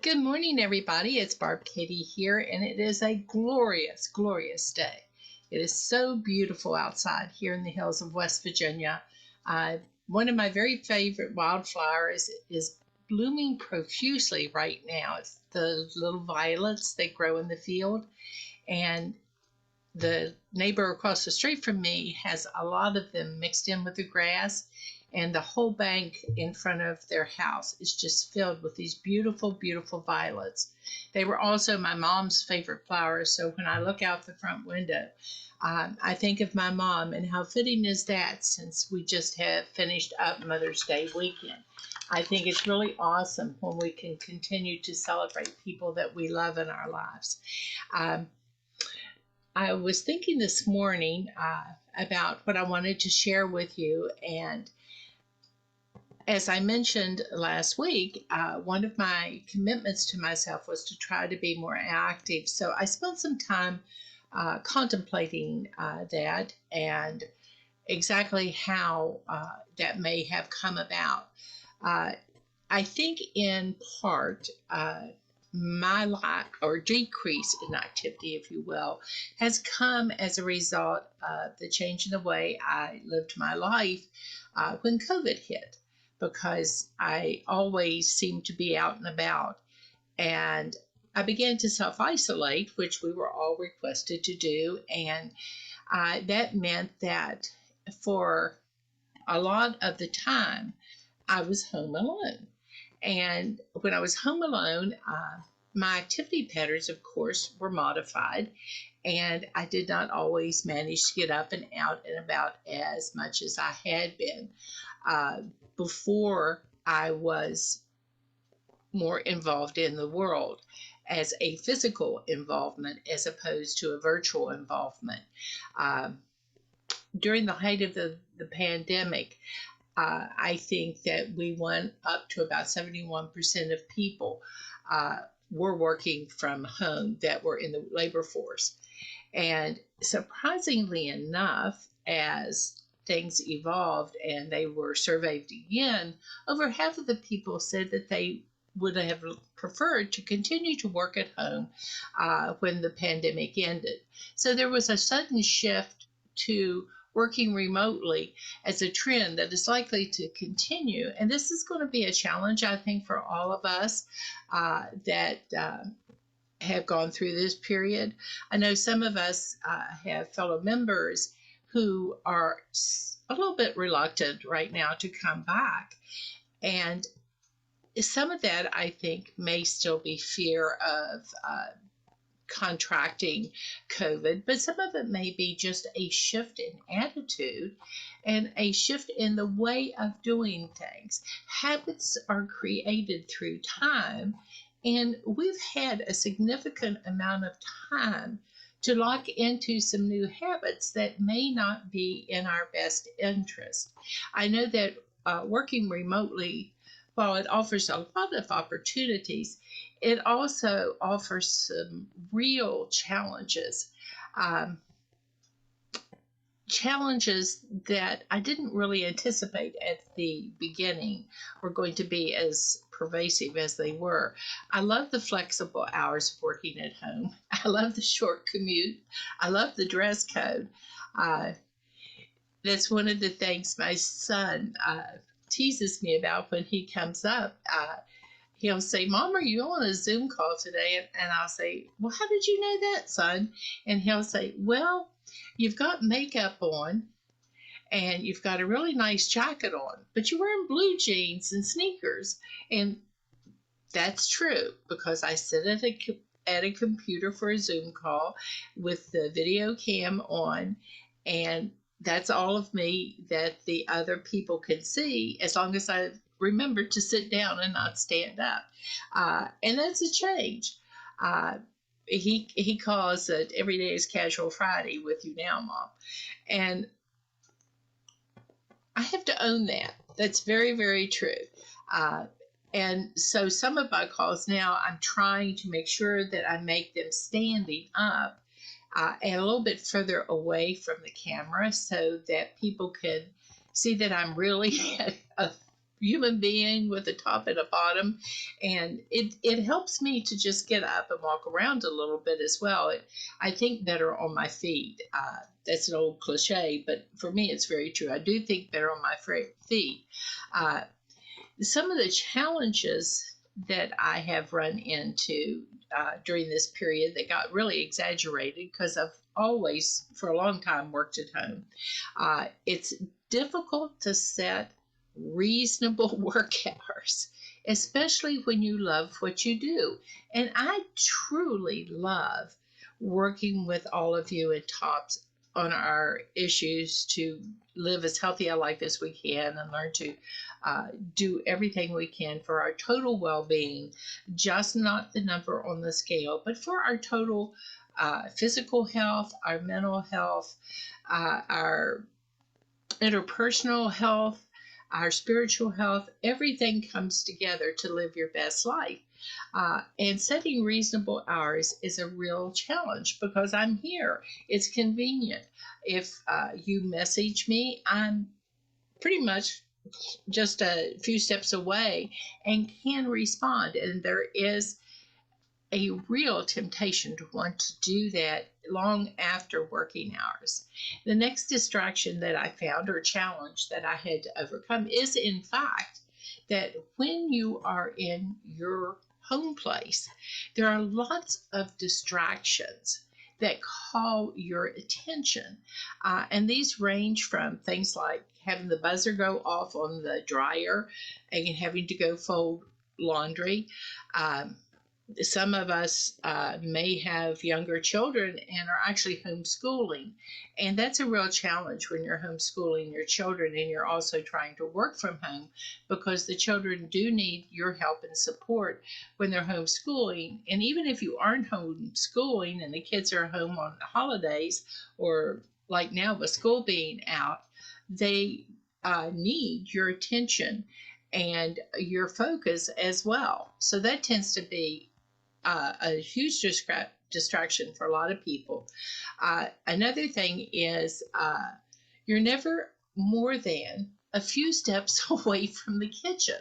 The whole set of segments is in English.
Good morning, everybody. It's Barb Katie here, and it is a glorious, glorious day. It is so beautiful outside here in the hills of West Virginia. One of my very favorite wildflowers is blooming profusely right now. It's the little violets that grow in the field, and the neighbor across the street from me has a lot of them mixed in with the grass, and the whole bank in front of their house is just filled with these beautiful, beautiful violets. They were also my mom's favorite flowers, so when I look out the front window, I think of my mom, and how fitting is that since we just have finished up Mother's Day weekend. I think it's really awesome when we can continue to celebrate people that we love in our lives. Um, I was thinking this morning about what I wanted to share with you. And as I mentioned last week, one of my commitments to myself was to try to be more active. So I spent some time contemplating that and exactly how that may have come about. Uh, I think in part, my lack or decrease in activity, if you will, has come as a result of the change in the way I lived my life when COVID hit, because I always seemed to be out and about. And I began to self isolate, which we were all requested to do. And that meant that for a lot of the time, I was home alone. And when I was home alone, my activity patterns, of course, were modified, and I did not always manage to get up and out and about as much as I had been uh, before I was more involved in the world as a physical involvement as opposed to a virtual involvement. Um, During the height of the pandemic, I think that we went up to about 71% of people were working from home that were in the labor force. And surprisingly enough, as things evolved and they were surveyed again, over half of the people said that they would have preferred to continue to work at home when the pandemic ended. So there was a sudden shift to working remotely as a trend that is likely to continue. And this is going to be a challenge, I think, for all of us that have gone through this period. I know some of us have fellow members who are a little bit reluctant right now to come back. And some of that, I think, may still be fear of contracting COVID, but some of it may be just a shift in attitude and a shift in the way of doing things. Habits are created through time, and we've had a significant amount of time to lock into some new habits that may not be in our best interest. I know that working remotely, while it offers a lot of opportunities, it also offers some real challenges. Um, Challenges that I didn't really anticipate at the beginning were going to be as pervasive as they were. I love the flexible hours of working at home. I love the short commute. I love the dress code. Uh, that's one of the things my son teases me about when he comes up. He'll say, Mom, are you on a Zoom call today? And I'll say, Well, how did you know that, son? And he'll say, Well, you've got makeup on and you've got a really nice jacket on, but you're wearing blue jeans and sneakers. And that's true because I sit at a computer for a Zoom call with the video cam on, and that's all of me that the other people can see as long as I remember to sit down and not stand up. And that's a change. Uh, he calls it every day is casual Friday with you now, Mom. And I have to own that. That's very, very true. Uh, and so some of my calls now, I'm trying to make sure that I make them standing up and a little bit further away from the camera so that people can see that I'm really a human being with a top and a bottom, and it helps me to just get up and walk around a little bit as well. I think better on my feet. That's an old cliche, but for me it's very true. I do think better on my feet. uh, some of the challenges that I have run into during this period that got really exaggerated because I've always, for a long time, worked at home. It's difficult to set reasonable work hours, especially when you love what you do. And I truly love working with all of you at TOPS on our issues to live as healthy a life as we can and learn to do everything we can for our total well-being, just not the number on the scale, but for our total physical health, our mental health, our interpersonal health, our spiritual health. Everything comes together to live your best life. And setting reasonable hours is a real challenge because I'm here. It's convenient. If you message me, I'm pretty much just a few steps away and can respond. And there is a real temptation to want to do that long after working hours. The next distraction that I found or challenge that I had to overcome is, in fact, that when you are in your home place, there are lots of distractions that call your attention. And these range from things like having the buzzer go off on the dryer and having to go fold laundry. Some of us may have younger children and are actually homeschooling. And that's a real challenge when you're homeschooling your children and you're also trying to work from home, because the children do need your help and support when they're homeschooling. And even if you aren't homeschooling and the kids are home on holidays, or like now with school being out, they need your attention and your focus as well. So that tends to be a huge distraction for a lot of people. Another thing is you're never more than a few steps away from the kitchen.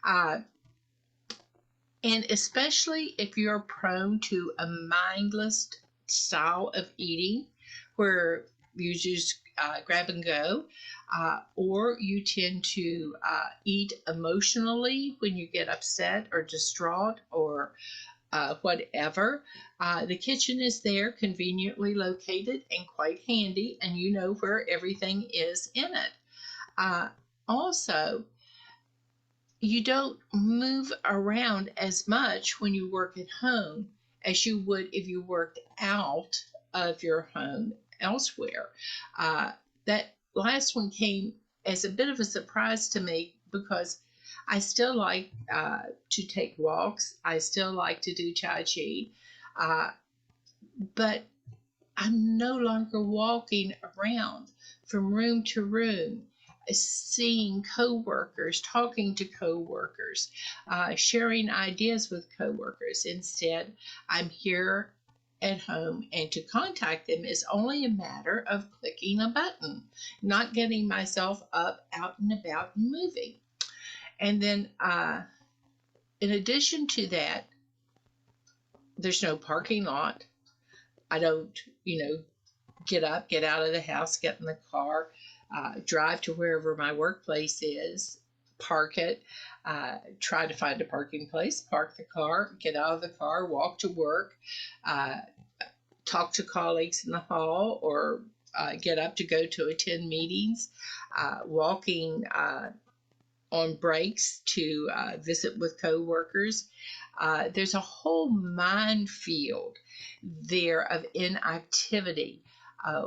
And especially if you're prone to a mindless style of eating where you just grab and go, or you tend to eat emotionally when you get upset or distraught or whatever. The kitchen is there, conveniently located and quite handy, and you know where everything is in it. Also, you don't move around as much when you work at home as you would if you worked out of your home elsewhere. That last one came as a bit of a surprise to me because I still like to take walks. I still like to do Tai Chi. But I'm no longer walking around from room to room, seeing coworkers, talking to coworkers, sharing ideas with coworkers. Instead, I'm here at home, and to contact them is only a matter of clicking a button, not getting myself up, out and about and moving. And then, in addition to that, there's no parking lot. I don't, get up, get out of the house, get in the car, drive to wherever my workplace is, park it, try to find a parking place, park the car, get out of the car, walk to work, talk to colleagues in the hall, or get up to go to attend meetings, walking on breaks to visit with coworkers. There's a whole minefield there of inactivity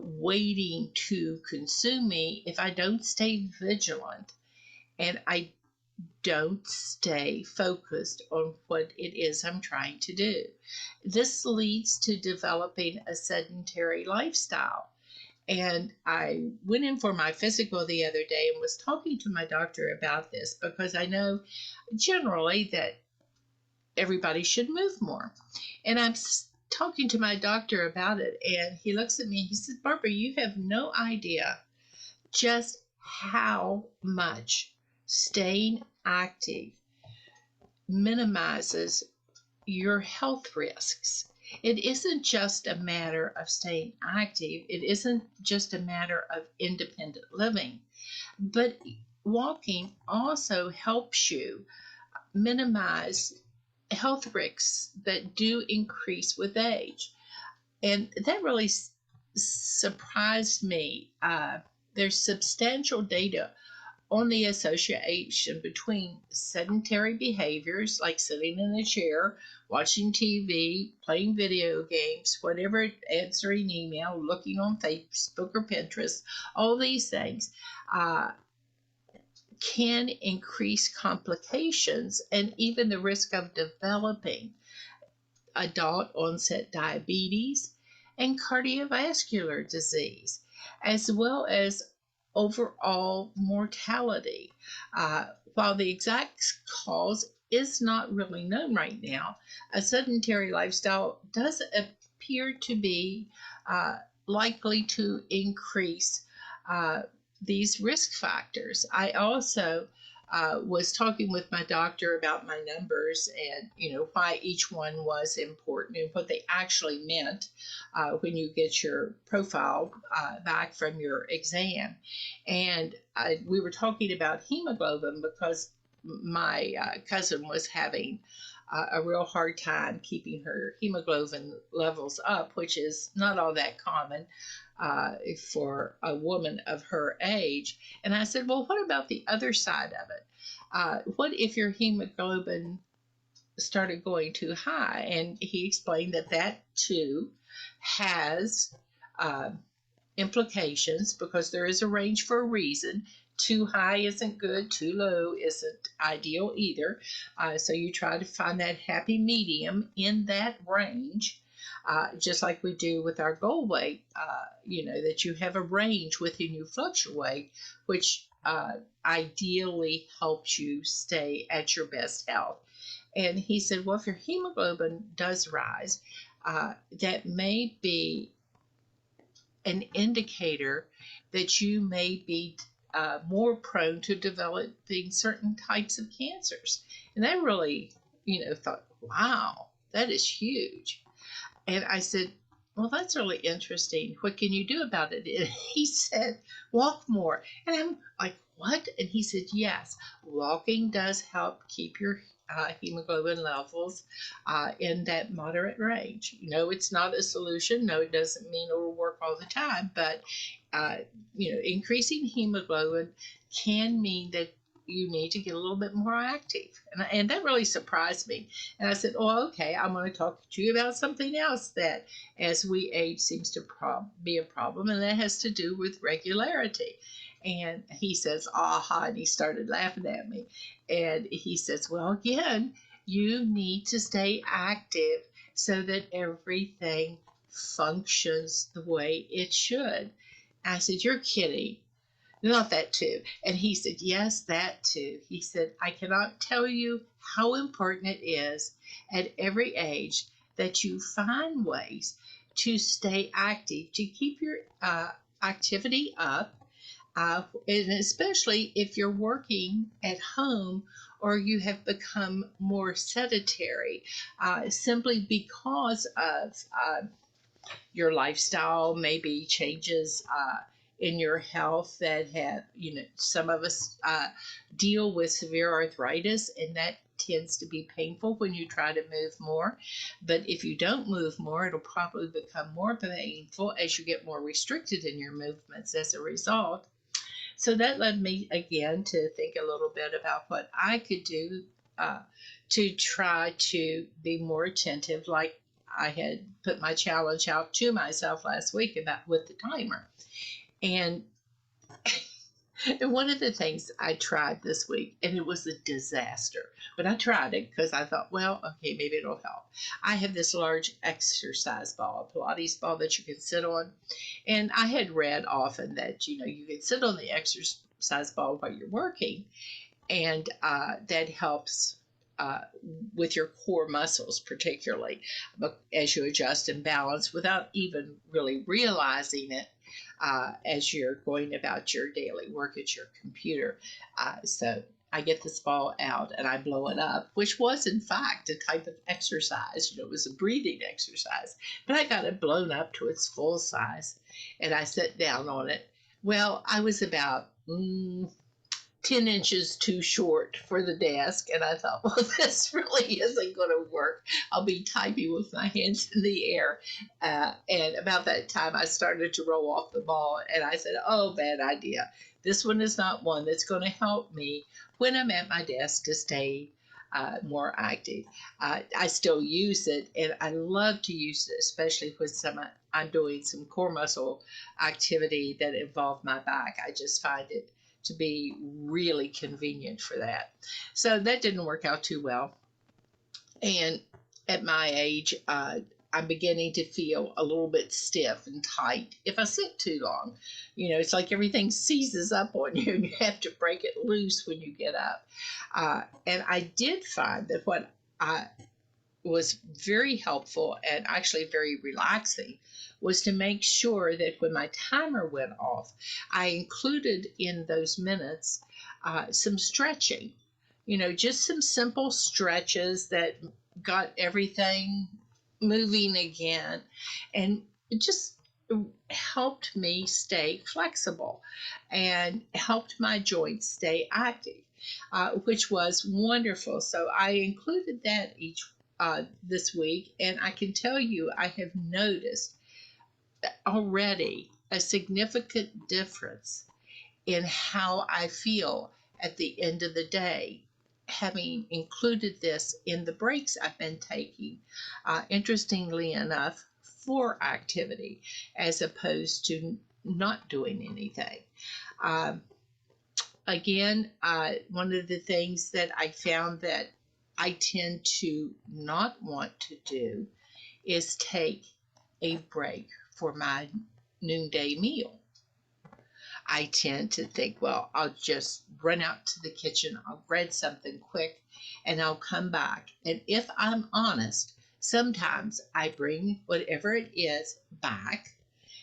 waiting to consume me if I don't stay vigilant and I don't stay focused on what it is I'm trying to do. This leads to developing a sedentary lifestyle. And I went in for my physical the other day and was talking to my doctor about this because I know generally that everybody should move more. And I'm talking to my doctor about it, and he looks at me and he says, Barbara, you have no idea just how much staying active minimizes your health risks. It isn't just a matter of staying active, it isn't just a matter of independent living, but walking also helps you minimize health risks that do increase with age. And that really surprised me. There's substantial data on the association between sedentary behaviors like sitting in a chair, watching TV, playing video games, whatever, answering email, looking on Facebook or Pinterest, all these things can increase complications and even the risk of developing adult onset diabetes and cardiovascular disease, as well as overall mortality. While the exact cause is not really known right now, a sedentary lifestyle does appear to be likely to increase these risk factors. I also was talking with my doctor about my numbers and why each one was important and what they actually meant when you get your profile back from your exam. And we were talking about hemoglobin because my cousin was having a real hard time keeping her hemoglobin levels up, which is not all that common for a woman of her age. And I said, well, what about the other side of it? What if your hemoglobin started going too high? And he explained that that too has implications because there is a range for a reason. Too high isn't good, too low isn't ideal either. So you try to find that happy medium in that range. Just like we do with our goal weight, that you have a range within you fluctuate, which ideally helps you stay at your best health. And he said, well, if your hemoglobin does rise, that may be an indicator that you may be more prone to developing certain types of cancers. And that really, thought, wow, that is huge. And I said, well, that's really interesting. What can you do about it? And he said, walk more. And I'm like, what? And he said, yes, walking does help keep your hemoglobin levels in that moderate range. It's not a solution. No, it doesn't mean it will work all the time. But, increasing hemoglobin can mean that you need to get a little bit more active. And that really surprised me. And I said, oh, okay, I'm going to talk to you about something else that as we age seems to be a problem, and that has to do with regularity. And he says, aha, and he started laughing at me. And he says, well, again, you need to stay active so that everything functions the way it should. I said, you're kidding. Not that too. And he said, yes, that too. He said, I cannot tell you how important it is at every age that you find ways to stay active, to keep your activity up, and especially if you're working at home or you have become more sedentary, simply because of your lifestyle, maybe changes in your health that have, some of us deal with severe arthritis, and that tends to be painful when you try to move more. But if you don't move more, it'll probably become more painful as you get more restricted in your movements as a result. So that led me again to think a little bit about what I could do to try to be more attentive, like I had put my challenge out to myself last week about with the timer. And one of the things I tried this week, and it was a disaster, but I tried it because I thought, well, okay, maybe it'll help. I have this large exercise ball, a Pilates ball that you can sit on. And I had read often that, you can sit on the exercise ball while you're working, and that helps with your core muscles, particularly as you adjust and balance without even really realizing it as you're going about your daily work at your computer. So I get this ball out and I blow it up, which was in fact a type of exercise. It was a breathing exercise, but I got it blown up to its full size and I sat down on it. Well, I was about 10 inches too short for the desk. And I thought, well, this really isn't going to work. I'll be typing with my hands in the air. And about that time, I started to roll off the ball. And I said, oh, bad idea. This one is not one that's going to help me when I'm at my desk to stay more active. I still use it, and I love to use it, especially when I'm doing some core muscle activity that involve my back. I just find it to be really convenient for that. So that didn't work out too well. And at my age, I'm beginning to feel a little bit stiff and tight if I sit too long. It's like everything seizes up on you and you have to break it loose when you get up. And I did find that what was very helpful and actually very relaxing was to make sure that when my timer went off, I included in those minutes some stretching, just some simple stretches that got everything moving again. And it just helped me stay flexible and helped my joints stay active, which was wonderful. So I included that this week, and I can tell you I have noticed already a significant difference in how I feel at the end of the day, having included this in the breaks I've been taking, interestingly enough, for activity as opposed to not doing anything. Again, one of the things that I found that I tend to not want to do is take a break for my noonday meal. I tend to think, well, I'll just run out to the kitchen, I'll grab something quick, and I'll come back. And if I'm honest, sometimes I bring whatever it is back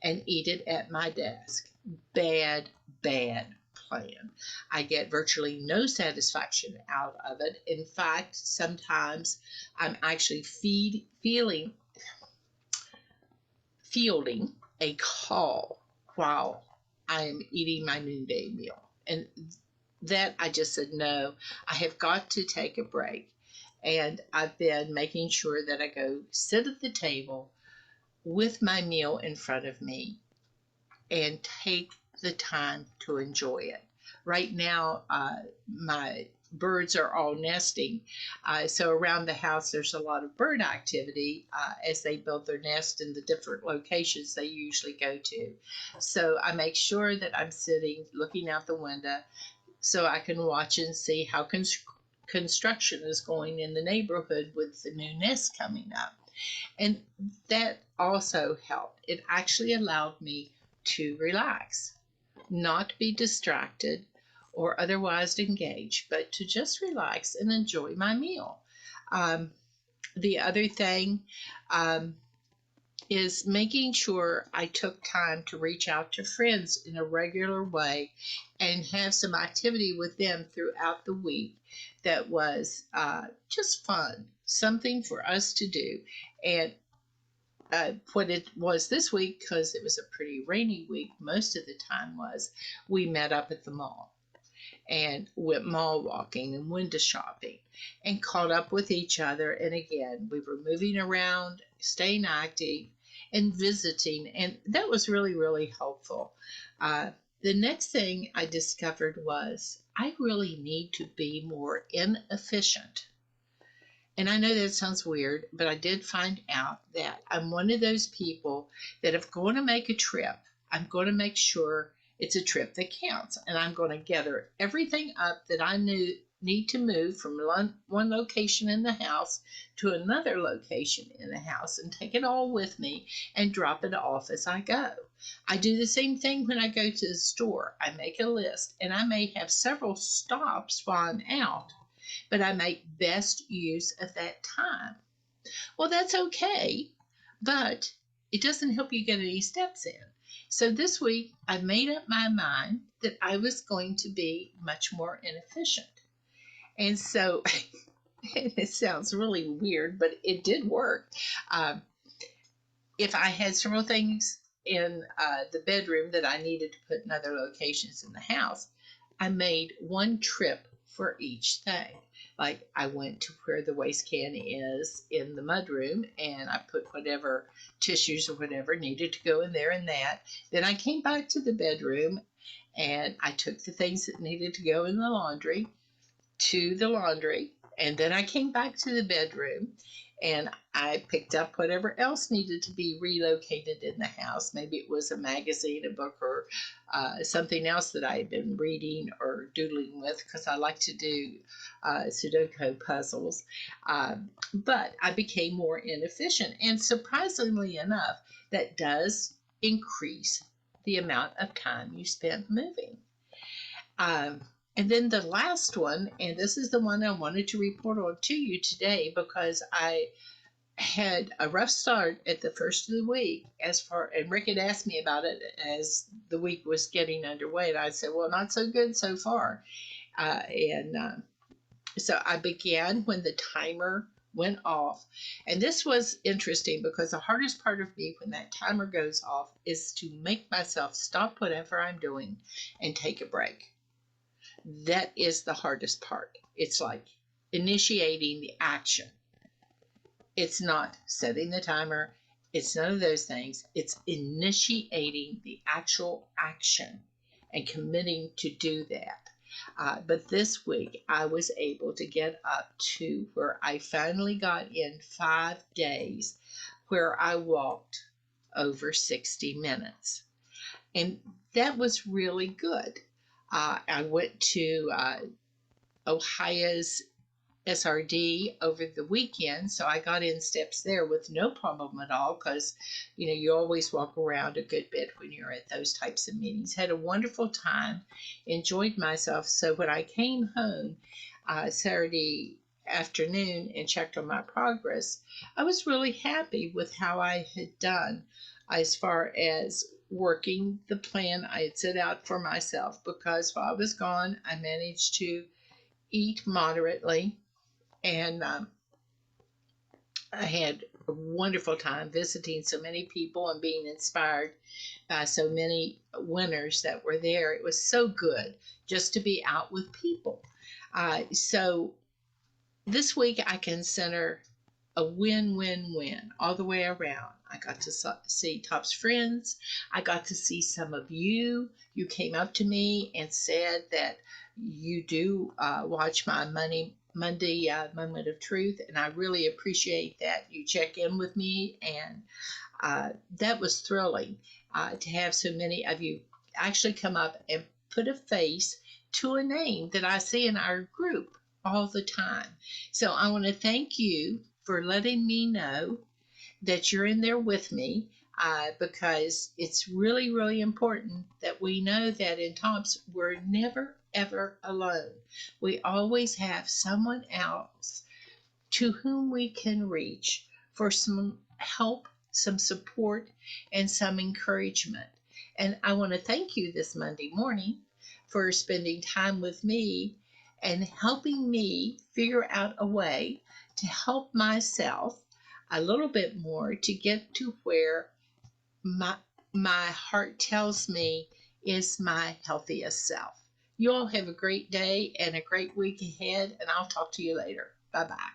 and eat it at my desk. Bad plan. I get virtually no satisfaction out of it. In fact, sometimes I'm actually fielding a call while I'm eating my noonday meal. And that I just said, no, I have got to take a break. And I've been making sure that I go sit at the table with my meal in front of me and take the time to enjoy it. Right now, my birds are all nesting. So around the house, there's a lot of bird activity as they build their nest in the different locations they usually go to. So I make sure that I'm sitting, looking out the window, so I can watch and see how construction is going in the neighborhood with the new nest coming up. And that also helped. It actually allowed me to relax, not be distracted or otherwise engaged, but to just relax and enjoy my meal. The other thing is making sure I took time to reach out to friends in a regular way and have some activity with them throughout the week that was just fun, something for us to do. And what it was this week, because it was a pretty rainy week most of the time, was we met up at the mall and went mall walking and window shopping and caught up with each other. And again, we were moving around, staying active, and visiting. And that was really, really helpful. The next thing I discovered was I really need to be more inefficient. And I know that sounds weird, but I did find out that I'm one of those people that if I'm going to make a trip, I'm going to make sure it's a trip that counts. And I'm going to gather everything up that I need to move from one location in the house to another location in the house and take it all with me and drop it off as I go. I do the same thing when I go to the store. I make a list, and I may have several stops while I'm out, but I make best use of that time. Well, that's okay, but it doesn't help you get any steps in. So this week, I made up my mind that I was going to be much more inefficient. And so it sounds really weird, but it did work. Um, if I had several things in the bedroom that I needed to put in other locations in the house, I made one trip for each thing. Like I went to where the waste can is in the mudroom and I put whatever tissues or whatever needed to go in there and that. Then I came back to the bedroom and I took the things that needed to go in the laundry to the laundry. And then I came back to the bedroom and I picked up whatever else needed to be relocated in the house. Maybe it was a magazine, a book, or something else that I had been reading or doodling with because I like to do Sudoku puzzles. But I became more inefficient. And surprisingly enough, that does increase the amount of time you spend moving. Um, and then the last one, and this is the one I wanted to report on to you today because I had a rough start at the first of the week and Rick had asked me about it as the week was getting underway. And I said, well, not so good so far. So I began when the timer went off. And this was interesting because the hardest part of me when that timer goes off is to make myself stop whatever I'm doing and take a break. That is the hardest part. It's like initiating the action. It's not setting the timer. It's none of those things. It's initiating the actual action and committing to do that. But this week, I was able to get up to where I finally got in 5 days where I walked over 60 minutes. And that was really good. I went to Ohio's SRD over the weekend, so I got in steps there with no problem at all because, you always walk around a good bit when you're at those types of meetings. Had a wonderful time, enjoyed myself. So when I came home Saturday afternoon and checked on my progress, I was really happy with how I had done as far as working the plan I had set out for myself because while I was gone, I managed to eat moderately and I had a wonderful time visiting so many people and being inspired by so many winners that were there. It was so good just to be out with people. So this week I consider a win-win-win all the way around. I got to see Top's friends. I got to see some of you. You came up to me and said that you do watch my Monday Moment of Truth, and I really appreciate that. You check in with me, and that was thrilling to have so many of you actually come up and put a face to a name that I see in our group all the time. So I want to thank you for letting me know that you're in there with me because it's really, really important that we know that in Tom's we're never, ever alone. We always have someone else to whom we can reach for some help, some support, and some encouragement. And I want to thank you this Monday morning for spending time with me and helping me figure out a way to help myself a little bit more to get to where my my heart tells me is my healthiest self. You all have a great day and a great week ahead, and I'll talk to you later. Bye bye.